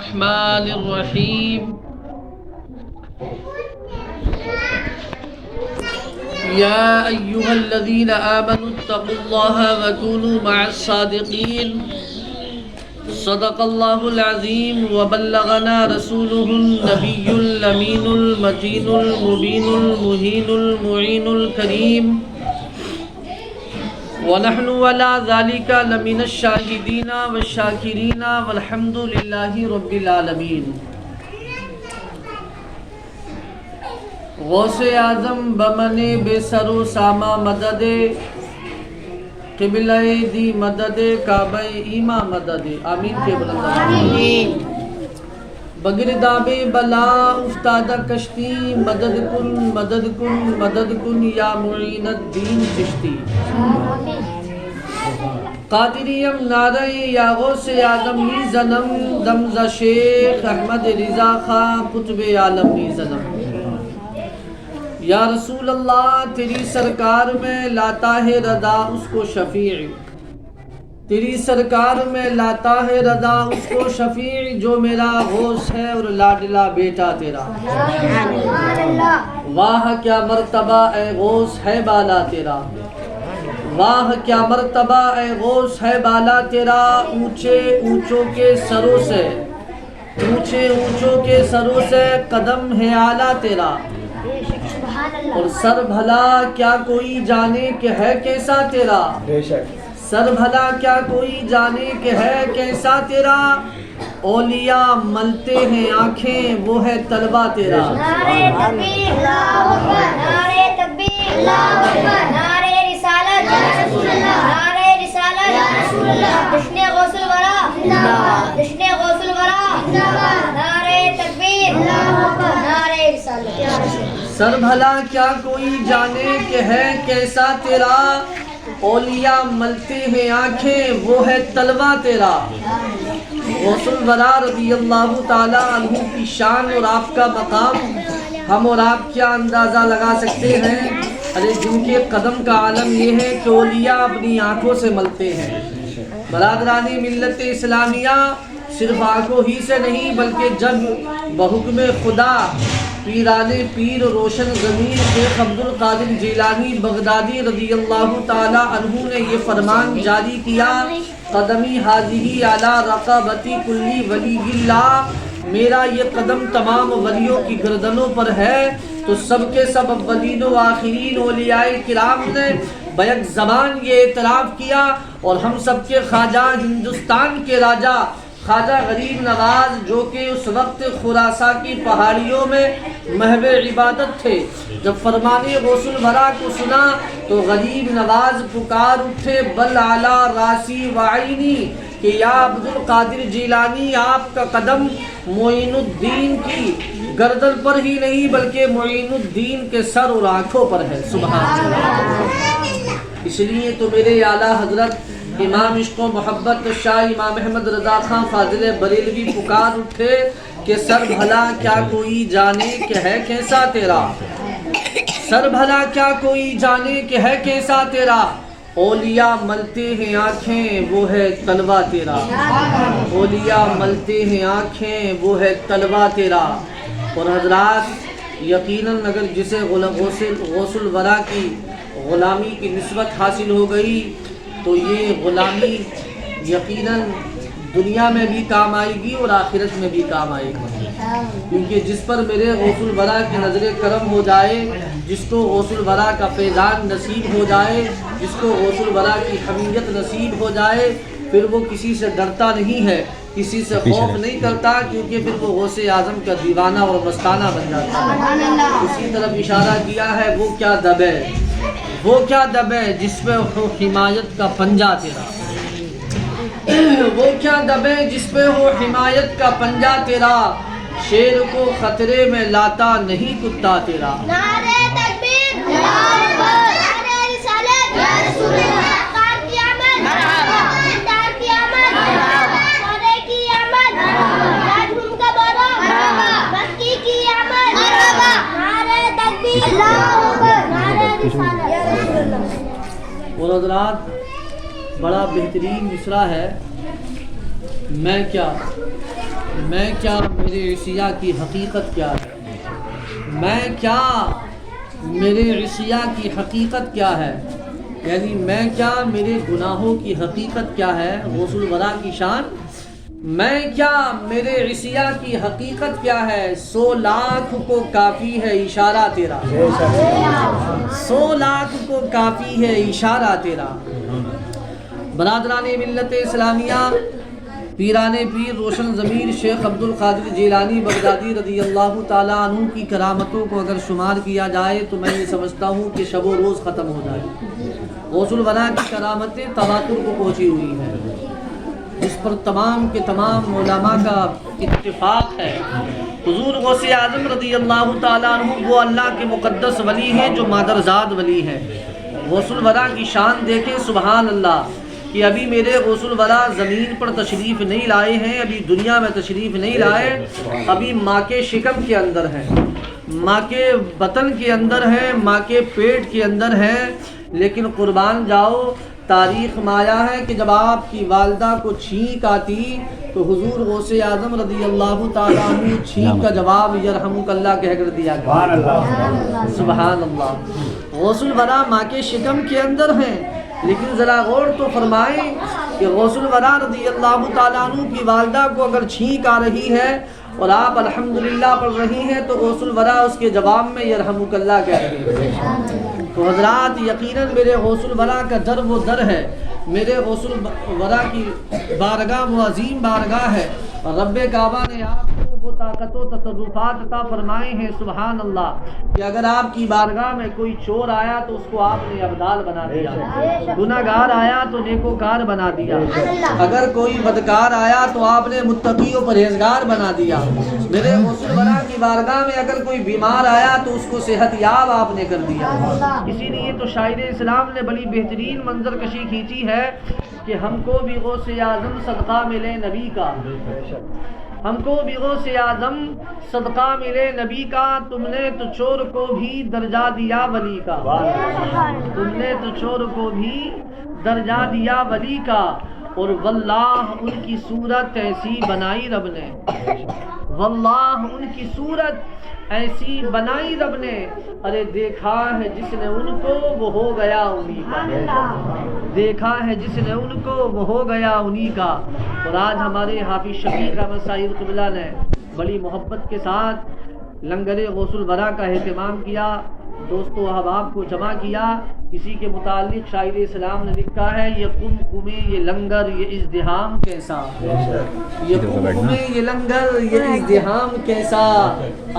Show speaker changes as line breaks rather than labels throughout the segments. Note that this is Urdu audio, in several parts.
الرحمن الرحيم يا أيها الذين آمنوا اتقوا الله وكونوا مع الصادقين صدق الله العظيم وبلغنا رسوله النبي الأمين المتين المبين المهين المعين الكريم ونحن ولا ذلك لمن الشاهدين والشاكرين والحمد لله رب العالمين. غوث اعظم بمن بے سر و ساما مدد قبلہ دی مدد کعبہ ایما مدد آمین کے بلند آمین. بگرداب بلا افتادہ کشتی مدد کن مدد کن یا معین الدین چشتی. قادریم نعرہ یا غوث اعظم می زنم دمزہ شیخ احمد رضا خان قطب عالم می زنم. یا رسول اللہ تیری سرکار میں لاتا ہے رضا اس کو شفیع، تیری سرکار میں لاتا ہے رضا اس کو شفیع جو میرا غوث ہے اور لاڈلا بیٹا تیرا. واہ کیا مرتبہ اے غوث ہے بالا تیرا، واہ کیا مرتبہ اے غوث ہے بالا تیرا. اونچے اونچوں کے سروں سے، اونچے اونچوں کے سروں سے قدم ہے اعلیٰ تیرا. اور سر بھلا کیا کوئی جانے کہ ہے کیسا تیرا، سر بھلا کیا کوئی جانے کہ ہے کیسا تیرا. اولیاء ملتے ہیں آنکھیں وہ ہے طلبہ تیرا.
نعرے تکبیر اللہ اکبر، نعرے تکبیر اللہ اکبر، نعرے رسالت یا رسول اللہ، نعرے رسالت یا رسول اللہ. جشن غوث الورا زندہ باد، جشن غوث الورا زندہ باد، نعرے تکبیر اللہ اکبر، نعرے رسالت یا رسول اللہ.
سر بھلا کیا کوئی جانے کہ ہے کیسا تیرا، اولیاء ملتے ہیں آنکھیں وہ ہے طلبہ تیرا. غوث الورا رضی اللہ تعالی عنہ کی شان اور آپ کا مقام ہم اور آپ کیا اندازہ لگا سکتے ہیں. ارے جن کے قدم کا عالم یہ ہے کہ اولیاء اپنی آنکھوں سے ملتے ہیں. برادران ملت اسلامیہ صرف آنکھوں ہی سے نہیں بلکہ جب بحکم خدا پیران پیر روشن ضمیر شیخ عبد القادر جیلانی بغدادی رضی اللہ تعالی عنہ نے یہ فرمان جاری کیا، قدمی حاضی علی رقبتی کلی ولی اللہ، میرا یہ قدم تمام ولیوں کی گردنوں پر ہے. تو سب کے سب اولین و آخرین اولیاء کرام نے بیک زبان یہ اعتراف کیا. اور ہم سب کے خواجہ ہندوستان کے راجہ خواجہ غریب نواز جو کہ اس وقت خراساں کی پہاڑیوں میں محو عبادت تھے، جب فرمان غوث الورا کو سنا تو غریب نواز پکار اٹھے بل اعلیٰ راسی وعینی کہ یا عبد القادر جیلانی آپ کا قدم معین الدین کی گردن پر ہی نہیں بلکہ معین الدین کے سر اور آنکھوں پر ہے. سبحان اللہ. اس لیے تو میرے اعلیٰ حضرت امام عشق و محبت شاہ امام احمد رضا خان فاضل بریلوی پکار اٹھے کہ سر بھلا کیا کوئی جانے کہ ہے کیسا تیرا، سر بھلا کیا کوئی جانے کہ ہے کیسا تیرا. اولیاء ملتے ہیں آنکھیں وہ ہے طلبہ تیرا، اولیاء ملتے ہیں آنکھیں وہ ہے طلبہ تیرا. اور حضرات یقیناً اگر جسے غوث الورا کی غلامی کی نسبت حاصل ہو گئی تو یہ غلامی یقیناً دنیا میں بھی کام آئے گی اور آخرت میں بھی کام آئے گی. کیونکہ جس پر میرے غوث الورا کی نظر کرم ہو جائے، جس کو غوث الورا کا فیضان نصیب ہو جائے، جس کو غوث الورا کی حمیت نصیب ہو جائے، پھر وہ کسی سے ڈرتا نہیں ہے، کسی سے خوف نہیں کرتا، کیونکہ پھر وہ غوث اعظم کا دیوانہ اور مستانہ بن جاتا ہے. اسی طرف اشارہ کیا ہے وہ کیا دب ہے، وہ کیا دب ہے جس پہ ہو حمایت کا پنجہ تیرا، وہ کیا دب ہے جس پہ ہو حمایت کا پنجہ تیرا. شیر کو خطرے میں لاتا نہیں کتا تیرا.
نعرے تکبیر اللہ اکبر، نعرے رسالت یا رسول اللہ. کار کی آمد دار کی آمد، سونے کی آمد، راجھوم کا بولو مکی کی آمد. نعرے تکبیر اللہ اکبر، نعرے رسالت یا رسول اللہ.
اور حضرات بڑا بہترین مصرع ہے. میں کیا میں کیا میرے عصیہ کی حقیقت کیا ہے، میں کیا میرے عصیہ کی حقیقت کیا ہے، یعنی میں کیا میرے گناہوں کی حقیقت کیا ہے، غوث الورا کی شان، میں کیا میرے عصیہ کی حقیقت کیا ہے، 100 لاکھ کو کافی ہے اشارہ تیرا، 100 لاکھ کو کافی ہے اشارہ تیرا۔ برادران ملت اسلامیہ، پیران پیر روشن ضمیر شیخ عبد القادر جیلانی بغدادی رضی اللہ تعالیٰ عنہ کی کرامتوں کو اگر شمار کیا جائے تو میں یہ سمجھتا ہوں کہ شب و روز ختم ہو جائے۔ غوث الورا کی کرامتیں تواتر کو پہنچی ہوئی ہیں، جس پر تمام کے تمام علماء کا اتفاق ہے۔ حضور غوث اعظم رضی اللہ تعالیٰ عنہ وہ اللہ کے مقدس ولی ہیں جو مادرزاد ولی ہیں۔ غوث الورا کی شان دیکھیں، سبحان اللہ، کہ ابھی میرے غوث الورا زمین پر تشریف نہیں لائے ہیں، ابھی دنیا میں تشریف نہیں لائے، ابھی ماں کے شکم کے اندر ہیں، ماں کے بطن کے اندر ہیں، ماں کے پیٹ کے اندر ہیں، لیکن قربان جاؤ، تاریخ میں آیا ہے کہ جب آپ کی والدہ کو چھینک آتی تو حضور غوث اعظم رضی اللہ تعالیٰ عنہ چھینک کا جواب یرحمک اللہ کہہ کر دیا گیا۔ سبحان اللہ، غوث الورا ماں کے شکم کے اندر ہیں، لیکن ذرا غور تو فرمائیں کہ غوث الورا رضی اللہ تعالیٰ عنہ کی والدہ کو اگر چھینک آ رہی ہے اور آپ الحمدللہ پڑھ رہی ہیں تو غوث الورا اس کے جواب میں یرحمک اللہ کہہ رہی ہیں۔ تو حضرات یقیناً میرے غوث الورا کا در وہ در ہے، میرے غوث الورا کی بارگاہ وہ عظیم بارگاہ ہے، اور رب کعبہ نے آپ کو وہ طاقت و تصرفات عطا فرمائے ہیں، سبحان اللہ، کہ اگر آپ کی بارگاہ میں کوئی چور آیا تو اس کو آپ نے ابدال بنا دیا، گناہگار آیا تو نیکوکار بنا دیا، اگر کوئی بدکار آیا تو آپ نے متقی و پرہیزگار بنا دیا۔ میرے غوث الورا کی بارگاہ میں اگر کوئی بیمار آیا تو اس کو صحت یاب آپ نے کر دیا۔ اسی لیے تو شاعر اسلام نے بڑی بہترین منظر کشی کھینچی ہے کہ ہم کو بھی غوث اعظم صدقہ ملے نبی کا، ہم کو بھی غوث اعظم صدقہ ملے نبی کا، تم نے تو چور کو بھی درجہ دیا ولی کا، تم نے تو چور کو بھی درجہ دیا ولی کا، اور واللہ ان کی صورت ایسی بنائی رب نے، واللہ ان کی صورت ایسی بنائی رب نے، ارے دیکھا ہے جس نے ان کو وہ ہو گیا انہی کا، دیکھا ہے جس نے ان کو وہ ہو گیا انہی کا۔ اور آج ہمارے حافظ شفیق احمد سعید قبلہ نے بڑی محبت کے ساتھ لنگر غوث الورا کا اہتمام کیا، دوستو احباب کو جمع کیا۔ اسی کے متعلق شاعر اسلام نے لکھا ہے، یہ قمقمے یہ لنگر یہ ازدحام کیسا، یہ قمقمے یہ لنگر یہ ازدحام کیسا،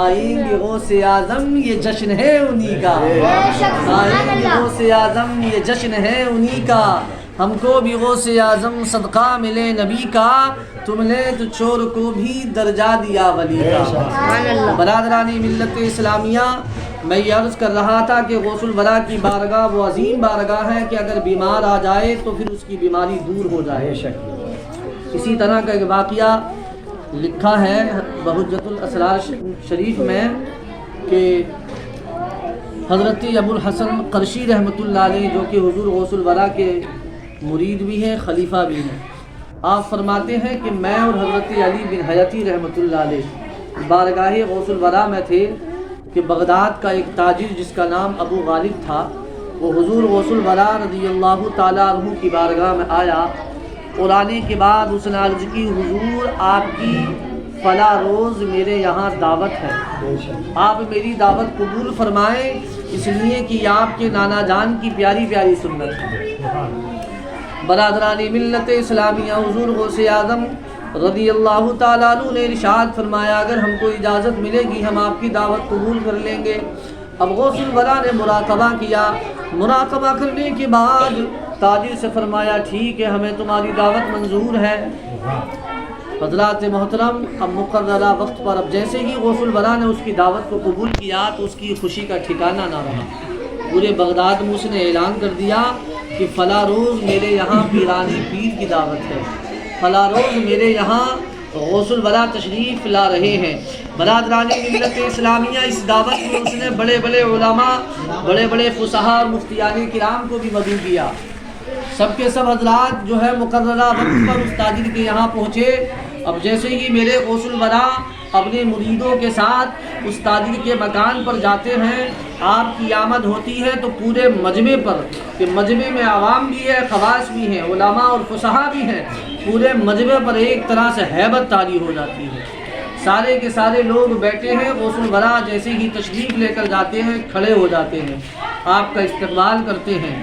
آئیں گے غوث اعظم یہ جشن ہے انہی کا، آئیں گے غوث اعظم یہ جشن ہے انہی کا، ہم کو بھی غوث اعظم صدقہ ملے نبی کا، تم نے تو چور کو بھی درجہ دیا ولی کا۔ برادران ملت اسلامیہ، میں یہ عرض کر رہا تھا کہ غوث الورا کی بارگاہ وہ عظیم بارگاہ ہے کہ اگر بیمار آ جائے تو پھر اس کی بیماری دور ہو جائے۔ اسی طرح کا ایک واقعہ لکھا ہے بحجت الاسرار شریف میں کہ حضرت ابو الحسن قرشی رحمۃ اللہ علیہ، جو کہ حضور غوث الورا کے مرید بھی ہیں خلیفہ بھی ہیں، آپ فرماتے ہیں کہ میں اور حضرت علی بن حیاتی رحمۃ اللہ علیہ بارگاہ غوث الورا میں تھے کہ بغداد کا ایک تاجر جس کا نام ابو غالب تھا، وہ حضور غوث الورا رضی اللہ تعالیٰ عنہ کی بارگاہ میں آیا اور آنے کے بعد اس نے عرض کی، حضور آپ کی فلاں روز میرے یہاں دعوت ہے، آپ میری دعوت قبول فرمائیں، اس لیے کہ آپ کے نانا جان کی پیاری پیاری سنت ہے۔ برادران ملت اسلامیہ، حضور غوث اعظم رضی اللہ تعالیٰ عنہ نے ارشاد فرمایا، اگر ہم کو اجازت ملے گی ہم آپ کی دعوت قبول کر لیں گے۔ اب غوث الورا نے مراقبہ کیا، مراقبہ کرنے کے بعد تاجر سے فرمایا، ٹھیک ہے ہمیں تمہاری دعوت منظور ہے۔ حضرات محترم، اب مقررہ وقت پر اب جیسے ہی غوث الورا نے اس کی دعوت کو قبول کیا تو اس کی خوشی کا ٹھکانہ نہ رہا، پورے بغداد میں اس نے اعلان کر دیا کہ فلاں روز میرے یہاں پیرانی پیر کی دعوت ہے، فلاں روز میرے یہاں غوث الورا تشریف لا رہے ہیں۔ برادران ملت اسلامیہ، اس دعوت میں اس نے بڑے بڑے علماء، بڑے بڑے فصحاء اور مفتیان کرام کو بھی مدعو کیا۔ سب کے سب حضرات جو ہے مقررہ وقت پر اس تاجر کے یہاں پہنچے اب جیسے ہی میرے غوث الورا اپنے مریدوں کے ساتھ اس تاجر کے مکان پر جاتے ہیں، آپ کی آمد ہوتی ہے تو پورے مجمع پر، کہ مجمع میں عوام بھی ہے، خواص بھی ہیں، علماء اور فصحاء بھی ہیں، پورے مجمع پر ایک طرح سے ہیبت طاری ہو جاتی ہے۔ سارے کے سارے لوگ بیٹھے ہیں، غوث الورا جیسے ہی تشریف لے کر جاتے ہیں کھڑے ہو جاتے ہیں، آپ کا استقبال کرتے ہیں۔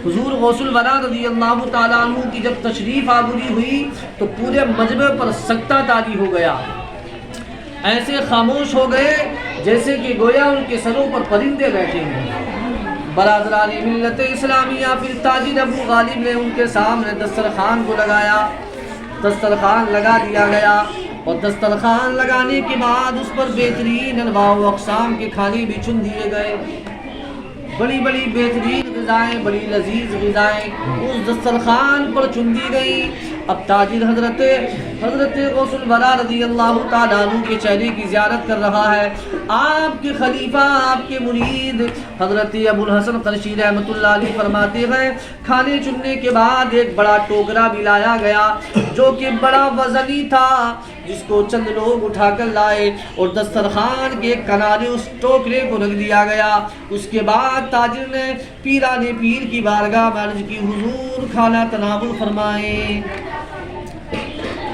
حضور غوث الورا رضی اللہ تعالیٰ عنہ کی جب تشریف آوری ہوئی تو پورے مجمع پر سکتہ طاری ہو گیا، ایسے خاموش ہو گئے جیسے کہ گویا ان کے سروں پر پرندے بیٹھے ہیں۔ برادران ملت اسلامیہ، پھر تاجر ابو غالب نے ان کے سامنے دسترخوان کو لگایا، دسترخوان لگا دیا گیا، اور دسترخوان لگانے کے بعد اس پر بہترین انواع و اقسام کے کھانے بھی چن دیے گئے، بڑی بڑی بہترین غذائیں، بڑی لذیذ غذائیں اس دسترخوان پر چن دی گئی۔ اب تاجر حضرت غوث الورا رضی اللہ تعالیٰ عنہ کے چہرے کی زیارت کر رہا ہے۔ آپ کے خلیفہ، آپ کے مرید حضرت ابو الحسن قرشی رحمۃ اللہ علیہ فرماتے ہیں، کھانے چننے کے بعد ایک بڑا ٹوکرا بھی لایا گیا جو کہ بڑا وزنی تھا، جس کو چند لوگ اٹھا کر لائے اور دسترخوان کے کنارے اس ٹوکرے کو رکھ دیا گیا۔ اس کے بعد تاجر نے پیران پیر کی بارگاہ میں عرض کی، حضور کھانا تناول فرمائیں۔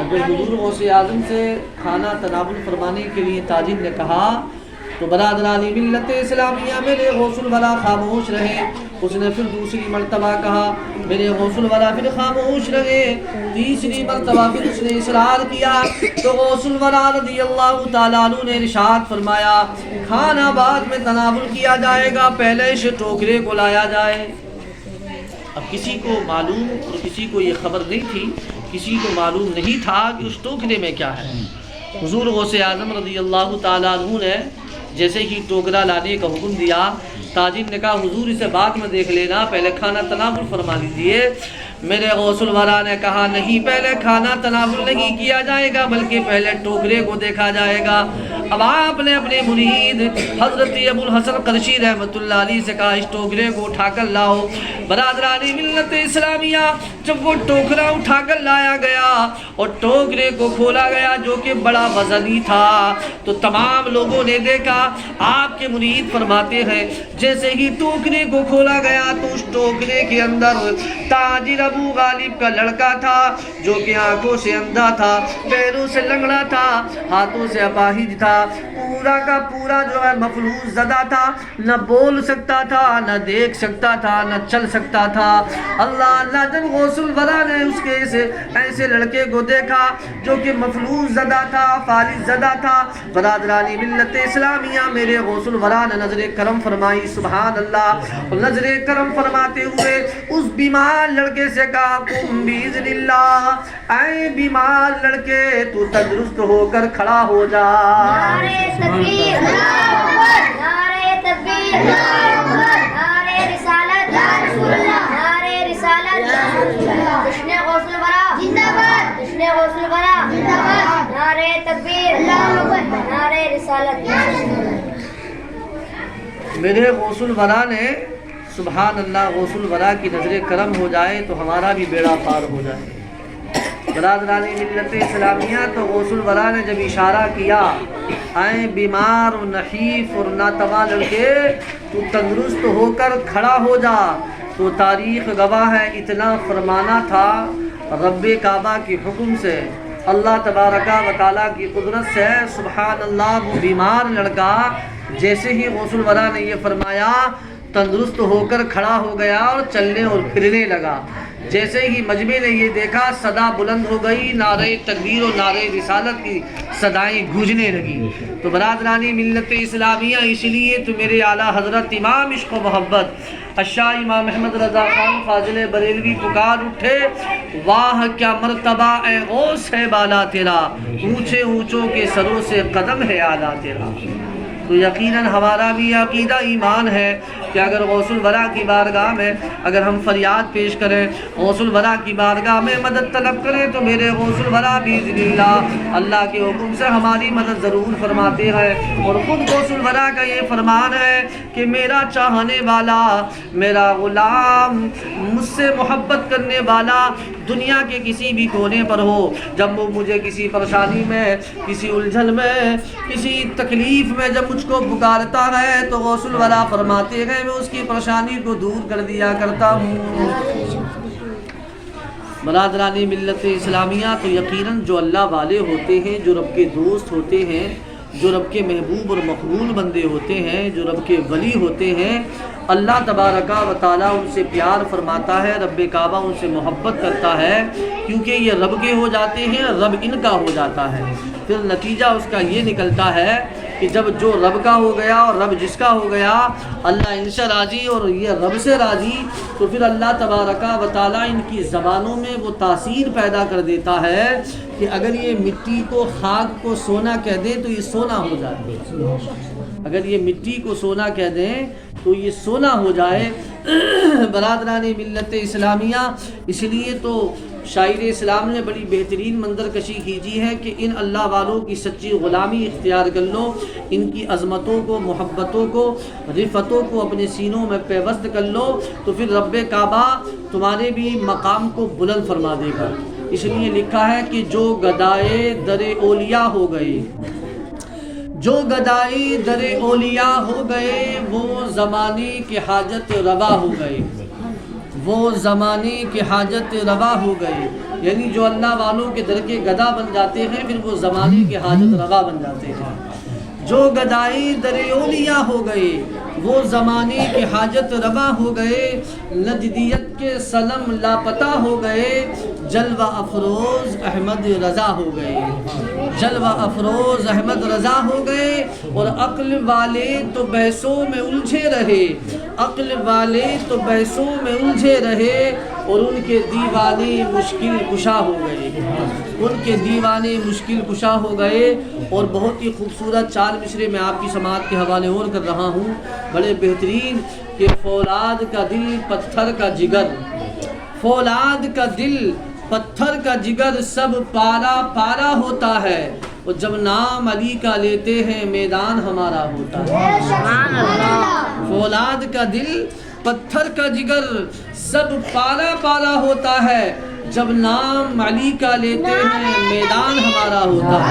اگر حضور غوث اعظم سے کھانا تناول فرمانے کے لیے تاجر نے کہا تو برادران ملت اسلامیہ میرے غوث الورا خاموش رہے۔ اس نے پھر دوسری مرتبہ کہا، میرے غوث الورا پھر خاموش رہے۔ تیسری مرتبہ پھر اس نے اصرار کیا تو غوث الورا رضی اللہ تعالیٰ عنہ نے ارشاد فرمایا، کھانا بعد میں تناول کیا جائے گا، پہلے اس ٹوکرے کو لایا جائے۔ اب کسی کو معلوم اور کسی کو یہ خبر نہیں تھی، کسی کو معلوم نہیں تھا کہ اس ٹوکرے میں کیا ہے۔ حضور غوث اعظم رضی اللہ تعالیٰ عنہ نے جیسے ہی ٹوکرا لانے کا حکم دیا، تاجر نے کہا حضور اسے بعد میں دیکھ لینا، پہلے کھانا تناول فرما لیجیے۔ میرے غوث الورا نے کہا نہیں، پہلے کھانا تناول نہیں کیا جائے گا بلکہ پہلے ٹوکرے کو دیکھا جائے گا۔ اب آپ نے اپنے مرید حضرت ابو الحسن قرشی رحمۃ اللہ علیہ سے کہا، اس ٹوکرے کو اٹھا کر لاؤ۔ برادران ملت اسلامیہ، جب وہ ٹوکرا اٹھا کر لایا گیا اور ٹوکرے کو کھولا گیا جو کہ بڑا وزنی تھا، تو تمام لوگوں نے دیکھا۔ آپ کے مرید فرماتے ہیں جیسے ہی ٹوکرے کو کھولا گیا تو اس ٹوکرے کے اندر تاجر ابو غالب کا لڑکا تھا جو کہ آنکھوں سے اندھا تھا، پیروں سے لنگڑا تھا، ہاتھوں سے اپاہج تھا، پورا کا پورا جو ہے مفلوج زدہ تھا، نہ بول سکتا تھا، نہ دیکھ سکتا تھا، نہ چل سکتا تھا۔ اللہ اللہ، جب غوث الورا نے اس کے ایسے لڑکے کو دیکھا جو کہ مفلوج زدہ تھا، فالج زدہ تھا، برادران ملت اسلامیہ میرے غوث الورا نے نظر کرم فرمائی، سبحان اللہ، اور نظر کرم فرماتے ہوئے اس بیمار لڑکے سے کہا، قم باذن اللہ، اے بیمار لڑکے تو تندرست ہو کر کھڑا ہو جا۔
نعرہ تکبیر، اللہ اکبر، نعرہ تکبیر، اللہ اکبر، نعرہ رسالت، یا رسول اللہ، نعرہ رسالت، یا رسول اللہ، جشن غوث الورا زندہ باد، جشن غوث الورا زندہ باد، نعرہ تکبیر، اللہ اکبر، نعرہ رسالت، یا رسول اللہ۔
میرے غوث الورا نے، سبحان اللہ، غوث الورا کی نظر کرم ہو جائے تو ہمارا بھی بیڑا پار ہو جائے۔ برادران ملت اسلامیہ، تو غوث الورا نے جب اشارہ کیا، اے بیمار و نحیف اور ناتواں لڑکے تو تندرست ہو کر کھڑا ہو جا، تو تاریخ گواہ ہے اتنا فرمانا تھا رب کعبہ کے حکم سے، اللہ تبارک و تعالیٰ کی قدرت سے، سبحان اللہ۔ وہ بیمار لڑکا جیسے ہی غوث الورا نے یہ فرمایا تندرست ہو کر کھڑا ہو گیا اور چلنے اور پھرنے لگا۔ جیسے ہی مجمع نے یہ دیکھا صدا بلند ہو گئی، نعرہ تکبیر و نعرہ رسالت کی صدائیں گونجنے لگی۔ تو برادران ملت اسلامیہ، اس لیے تو میرے اعلیٰ حضرت امام عشق و محبت الشاہ امام احمد رضا خان فاضل بریلوی پکار اٹھے، واہ کیا مرتبہ اے غوث ہے بالا تیرا، اونچے اونچوں کے سروں سے قدم ہے اعلیٰ تیرا۔ تو یقیناً ہمارا بھی عقیدہ ایمان ہے کہ اگر غوث الورا کی بارگاہ میں اگر ہم فریاد پیش کریں، غوث الورا کی بارگاہ میں مدد طلب کریں، تو میرے غوث الورا باذن اللہ اللہ کے حکم سے ہماری مدد ضرور فرماتے ہیں۔ اور خود غوث الورا کا یہ فرمان ہے کہ میرا چاہنے والا، میرا غلام، مجھ سے محبت کرنے والا دنیا کے کسی بھی کونے پر ہو، جب وہ مجھے کسی پریشانی میں، کسی الجھن میں، کسی تکلیف میں جب مجھ کو پکارتا ہے تو غوث الورا فرماتے ہیں میں اس کی پریشانی کو دور کر دیا کرتا ہوں۔ برادران ملت اسلامیہ، تو یقیناً جو اللہ والے ہوتے ہیں، جو رب کے دوست ہوتے ہیں، جو رب کے محبوب اور مقبول بندے ہوتے ہیں، جو رب کے ولی ہوتے ہیں، اللہ تبارکہ و تعالیٰ ان سے پیار فرماتا ہے، رب کعبہ ان سے محبت کرتا ہے، کیونکہ یہ رب کے ہو جاتے ہیں، رب ان کا ہو جاتا ہے۔ پھر نتیجہ اس کا یہ نکلتا ہے کہ جب جو رب کا ہو گیا اور رب جس کا ہو گیا، اللہ ان سے راضی اور یہ رب سے راضی، تو پھر اللہ تبارکہ و تعالیٰ ان کی زبانوں میں وہ تاثیر پیدا کر دیتا ہے کہ اگر یہ مٹی کو، خاک کو سونا کہہ دیں تو یہ سونا ہو جائے، اگر یہ مٹی کو سونا کہہ دیں تو یہ سونا ہو جائے۔ برادران ملت اسلامیہ، اس لیے تو شاعر اسلام نے بڑی بہترین منظر کشی کیجی ہے کہ ان اللہ والوں کی سچی غلامی اختیار کر لو، ان کی عظمتوں کو، محبتوں کو، رفتوں کو اپنے سینوں میں پیوست کر لو، تو پھر رب کعبہ تمہارے بھی مقام کو بلند فرما دے گا۔ اس لیے لکھا ہے کہ جو گدائے در اولیاء ہو گئے، جو گدائی در اولیاء ہو گئے، وہ زمانے کی حاجت روا ہو گئے، وہ زمانے کی حاجت روا ہو گئے، یعنی جو اللہ والوں کے در کے گدا بن جاتے ہیں پھر وہ زمانے کی حاجت روا بن جاتے ہیں۔ جو گدائی در اولیاء ہو گئے، وہ زمانے کی حاجت روا ہو گئے، نجدیت کے سلم لاپتہ ہو گئے، جلوہ افروز احمد رضا ہو گئے، جلوہ افروز احمد رضا ہو گئے، اور عقل والے تو بحثوں میں الجھے رہے، عقل والے تو بحثوں میں الجھے رہے، اور ان کے دیوانے مشکل کشا ہو گئے، ان کے دیوانے مشکل کشا ہو گئے۔ اور بہت ہی خوبصورت 4 مصرے میں آپ کی سماعت کے حوالے اور کر رہا ہوں، بڑے بہترین، کہ فولاد کا دل پتھر کا جگر، فولاد کا دل پتھر کا جگر، سب پارا پارا ہوتا ہے، اور جب نام علی کا لیتے ہیں میدان ہمارا ہوتا ہے۔ فولاد کا دل پتھر کا جگر، سب پارا پارا ہوتا ہے، جب نام علی کا لیتے ہیں میدان ہمارا ہوتا ہے۔